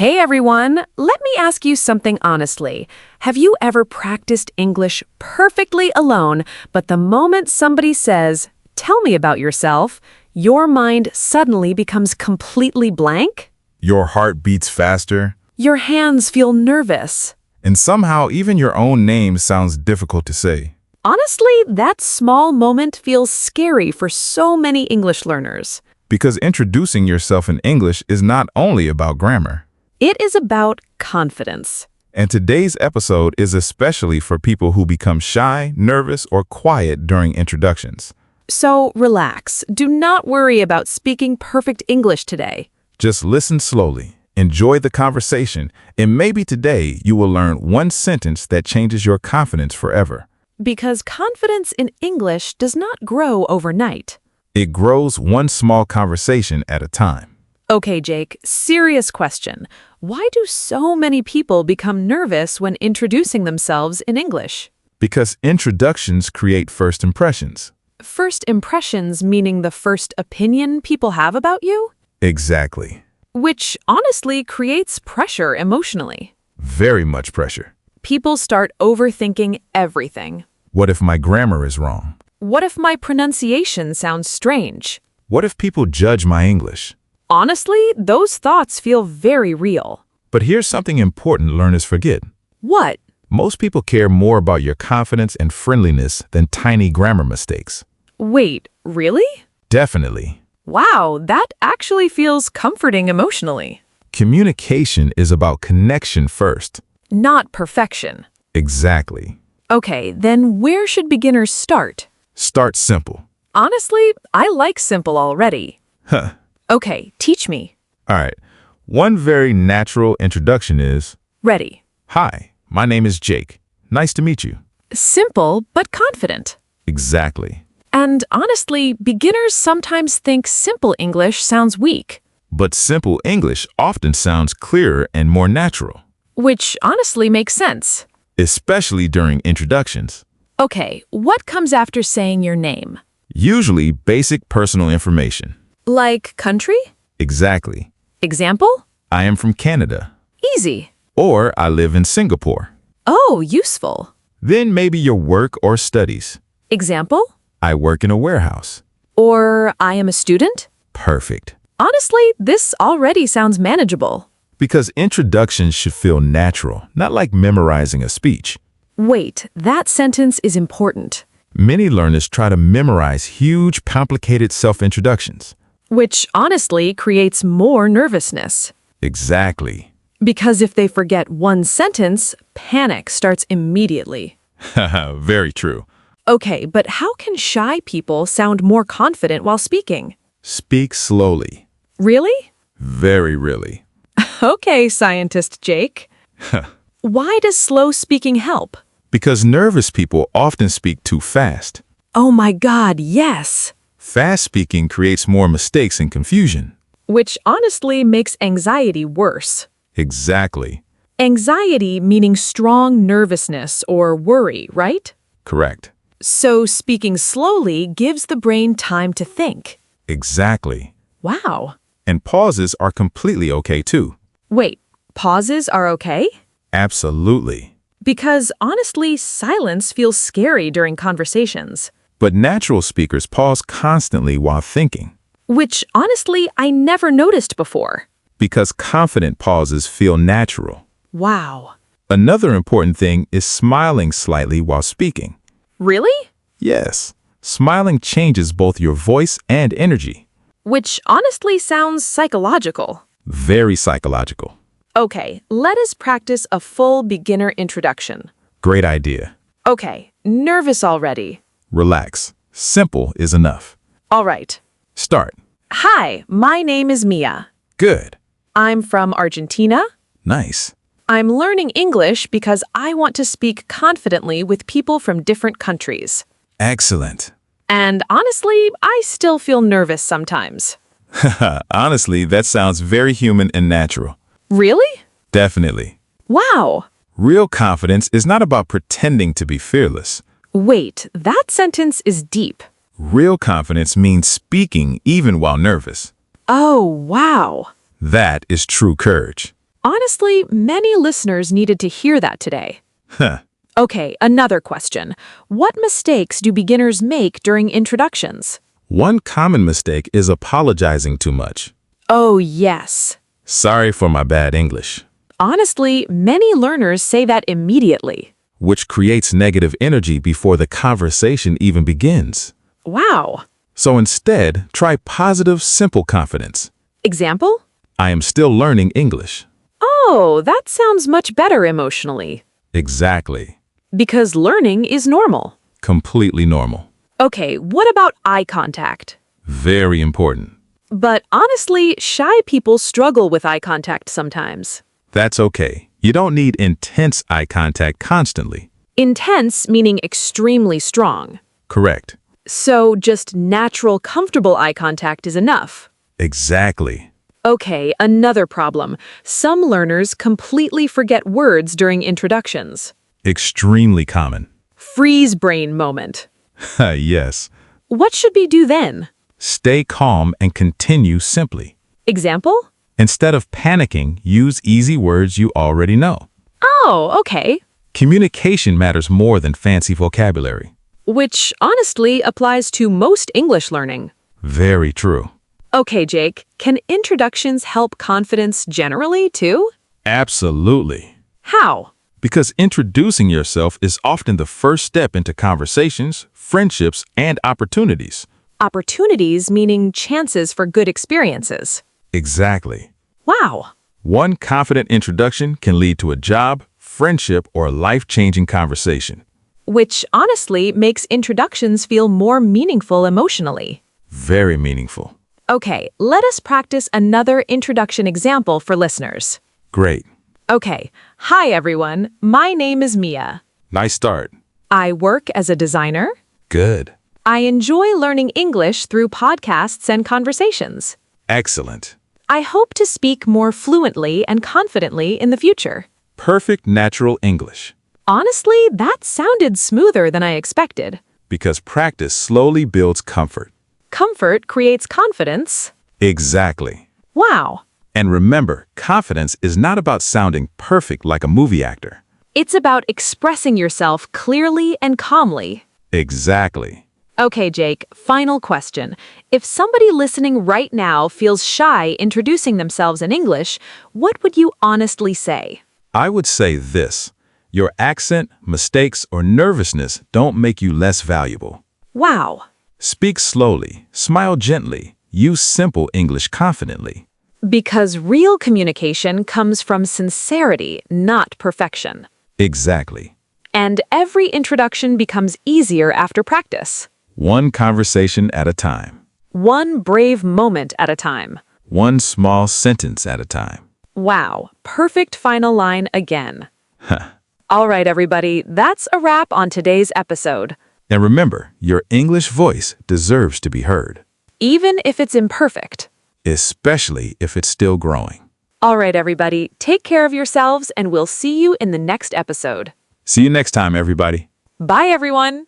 Hey everyone, let me ask you something honestly. Have you ever practiced English perfectly alone, but the moment somebody says, "Tell me about yourself," your mind suddenly becomes completely blank? Your heart beats faster, Your hands feel nervous. and somehow even your own name sounds difficult to say. Honestly, that small moment feels scary for so many English learners. Because introducing yourself in English is not only about grammar. It is about confidence. And today's episode is especially for people who become shy, nervous, or quiet during introductions. So relax. Do not worry about speaking perfect English today. Just listen slowly, enjoy the conversation, and maybe today you will learn one sentence that changes your confidence forever. Because confidence in English does not grow overnight. It grows one small conversation at a time. Okay, Jake, serious question. Why do so many people become nervous when introducing themselves in English? Because introductions create first impressions. First impressions meaning the first opinion people have about you? Exactly. Which honestly creates pressure emotionally. Very much pressure. People start overthinking everything. What if my grammar is wrong? What if my pronunciation sounds strange? What if people judge my English? Honestly, those thoughts feel very real. But here's something important learners forget. What? Most people care more about your confidence and friendliness than tiny grammar mistakes. Wait, really? Definitely. Wow, that actually feels comforting emotionally. Communication is about connection first. Not perfection. Exactly. Okay, then where should beginners start? Start simple. Honestly, I like simple already. Huh. Okay, teach me. All right. One very natural introduction is, Ready. "Hi, my name is Jake. Nice to meet you." Simple, but confident. Exactly. And honestly, beginners sometimes think simple English sounds weak, But simple English often sounds clearer and more natural, which honestly makes sense. especially during introductions. Okay, what comes after saying your name? Usually basic personal information. Like country? Exactly. Example? I am from Canada. Easy. Or I live in Singapore. Oh, useful. Then maybe your work or studies. Example? I work in a warehouse. Or I am a student? Perfect. Honestly, this already sounds manageable. Because introductions should feel natural, not like memorizing a speech. Wait, that sentence is important. Many learners try to memorize huge, complicated self-introductions. Which honestly creates more nervousness. Exactly. Because if they forget one sentence, panic starts immediately. Haha, very true. Okay, but how can shy people sound more confident while speaking? Speak slowly. Really? Very really. Okay, scientist Jake. Why does slow speaking help? Because nervous people often speak too fast. Oh my God, yes. Fast speaking creates more mistakes and confusion. Which honestly makes anxiety worse. Exactly. Anxiety meaning strong nervousness or worry, right? Correct. So speaking slowly gives the brain time to think. Exactly. Wow. And pauses are completely okay too. Wait, pauses are okay? Absolutely. Because honestly, silence feels scary during conversations. But natural speakers pause constantly while thinking. Which honestly, I never noticed before. Because confident pauses feel natural. Wow. Another important thing is smiling slightly while speaking. Really? Yes, smiling changes both your voice and energy. Which honestly sounds psychological. Very psychological. Okay, let us practice a full beginner introduction. Great idea. Okay, nervous already. Relax. Simple is enough. All right. Start. Hi, my name is Mia. Good. I'm from Argentina. Nice. I'm learning English because I want to speak confidently with people from different countries. Excellent. And honestly, I still feel nervous sometimes. Honestly, that sounds very human and natural. Really? Definitely. Wow. Real confidence is not about pretending to be fearless. Wait, that sentence is deep. Real confidence means speaking even while nervous. Oh, wow. That is true courage. Honestly, many listeners needed to hear that today. Huh. Okay, another question. What mistakes do beginners make during introductions? One common mistake is apologizing too much. Oh, yes. Sorry for my bad English, Honestly, many learners say that immediately. which creates negative energy before the conversation even begins. Wow. So instead, try positive, simple confidence. Example? I am still learning English. Oh, that sounds much better emotionally. Exactly. Because learning is normal. Completely normal. Okay, what about eye contact? Very important. But honestly, shy people struggle with eye contact sometimes. That's okay. You don't need intense eye contact constantly. Intense meaning extremely strong. Correct. So just natural, comfortable eye contact is enough. Exactly. Okay, another problem. Some learners completely forget words during introductions. Extremely common. Freeze brain moment. Yes. What should we do then? Stay calm and continue simply. Example? Instead of panicking, use easy words you already know. Oh, okay. Communication matters more than fancy vocabulary. Which honestly applies to most English learning. Very true. Okay, Jake, can introductions help confidence generally too? Absolutely. How? Because introducing yourself is often the first step into conversations, friendships, and opportunities. Opportunities meaning chances for good experiences. Exactly. Wow. One confident introduction can lead to a job, friendship, or a life-changing conversation. Which honestly makes introductions feel more meaningful emotionally. Very meaningful. Okay, let us practice another introduction example for listeners. Great. Okay, hi everyone, my name is Mia. Nice start. I work as a designer. Good. I enjoy learning English through podcasts and conversations. Excellent. I hope to speak more fluently and confidently in the future. Perfect natural English. Honestly, that sounded smoother than I expected. Because practice slowly builds comfort. Comfort creates confidence. Exactly. Wow. And remember, confidence is not about sounding perfect like a movie actor. It's about expressing yourself clearly and calmly. Exactly. Okay, Jake, final question. If somebody listening right now feels shy introducing themselves in English, what would you honestly say? I would say this. Your accent, mistakes, or nervousness don't make you less valuable. Wow. Speak slowly, smile gently, use simple English confidently. Because real communication comes from sincerity, not perfection. Exactly. And every introduction becomes easier after practice. One conversation at a time. One brave moment at a time. One small sentence at a time. Wow, perfect final line again. Huh. All right, everybody, that's a wrap on today's episode. And remember, your English voice deserves to be heard, Even if it's imperfect. especially if it's still growing. All right, everybody, take care of yourselves and we'll see you in the next episode. See you next time, everybody. Bye, everyone.